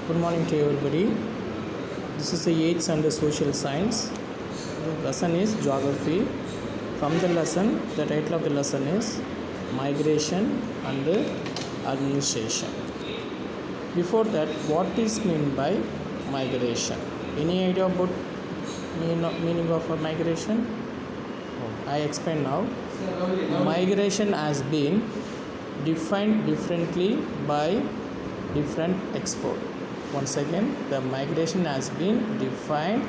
Good morning to everybody. This is the 8th Sunday Social Science. The lesson is Geography. From the lesson, the title of the lesson is Migration and Administration. Before that, what is meant by migration? Any idea about meaning of a migration? I explain now. Migration has been defined differently by different experts. Once again, the migration has been defined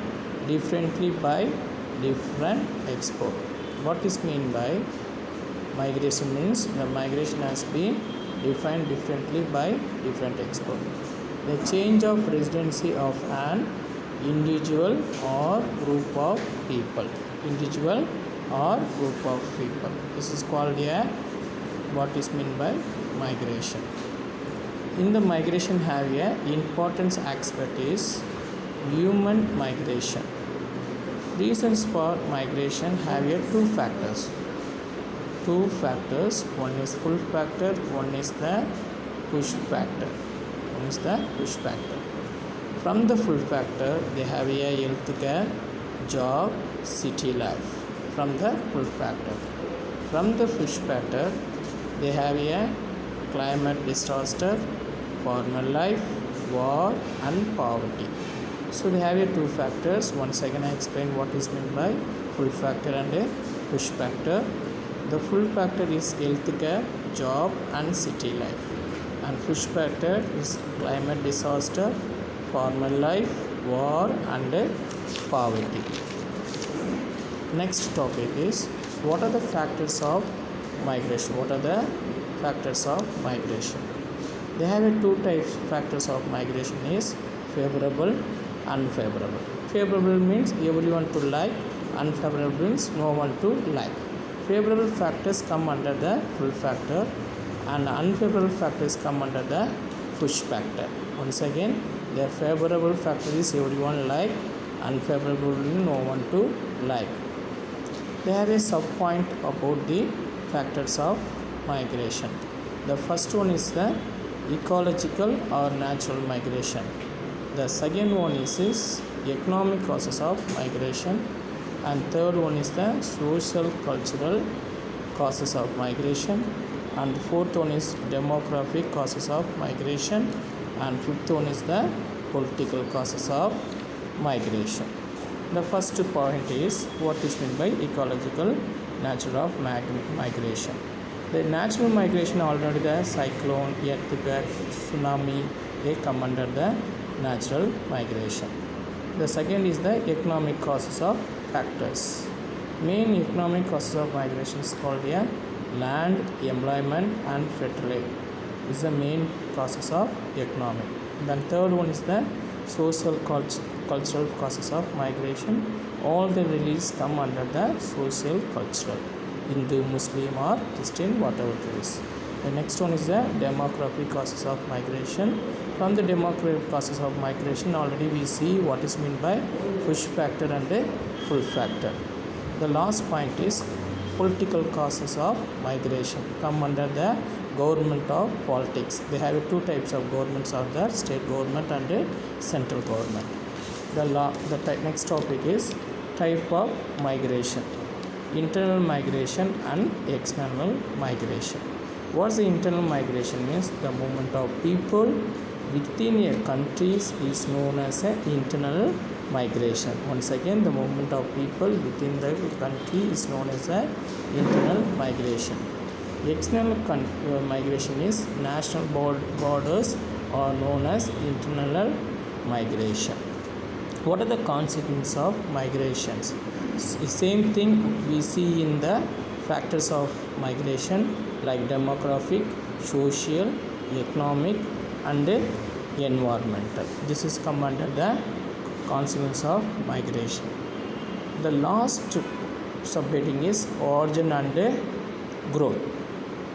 differently by different experts. What is mean by migration means the migration has been defined differently by different experts. The change of residency of an individual or group of people. Individual or group of people. This is called a what is meant by migration. In the migration have a important aspect is human migration. Reasons for migration have a two factors. One is pull factor, one is the push factor. From the pull factor, they have a healthcare, job, city life. From the pull factor. From the push factor, they have a climate disaster, formal life, war and poverty. So they have a two factors. Once again I explain what is meant by pull factor and a push factor. The pull factor is healthcare, job and city life, and push factor is climate disaster, formal life, war and poverty. Next topic is what are the factors of migration? They have a two types factors of migration is favorable, unfavorable. Favorable means everyone to like, unfavorable means no one to like. Favorable factors come under the pull factor and unfavorable factors come under the push factor. Once again, the favorable factor is everyone like, unfavorable means no one to like. They have a sub point about the factors of migration. The first one is the ecological or natural migration. The second one is economic causes of migration, and third one is the social cultural causes of migration, and fourth one is demographic causes of migration, and fifth one is the political causes of migration. The first point is what is meant by ecological nature of migration. The natural migration already the cyclone, earthquake, tsunami, they come under the natural migration. The second is the economic causes of factors. Main economic causes of migration is called a land, employment and fertility. Is the main causes of economic. Then third one is the social cultural causes of migration. All the release come under the social cultural. Hindu, Muslim or Christian, whatever it is. The next one is the demographic causes of migration. From the demographic causes of migration, already we see what is meant by push factor and a pull factor. The last point is political causes of migration. Come under the government of politics. They have two types of governments are there, state government and a central government. The next topic is type of migration. Internal migration and external migration. What's the internal migration means? The movement of people within a country is known as an internal migration. Once again, the movement of people within the country is known as an internal migration. External migration is national borders are known as internal migration. What are the consequences of migrations? Same thing we see in the factors of migration like demographic, social, economic and environmental. This is come under the consequence of migration. The last subheading is origin and growth.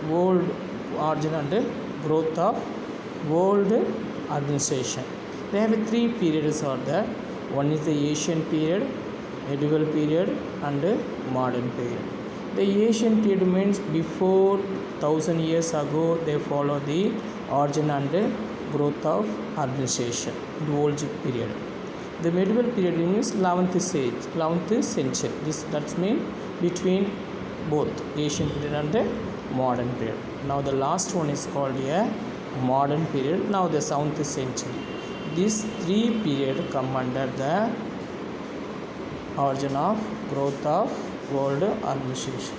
World origin and growth of world administration. They have three periods are there. One is the ancient period, medieval period and modern period. The ancient period means before 1000 years ago they follow the origin and growth of urbanization, the old period. The medieval period means 11th century. That means between both ancient period and the modern period. Now the last one is called a modern period. Now the 7th century. These three periods come under the origin of growth of world urbanization.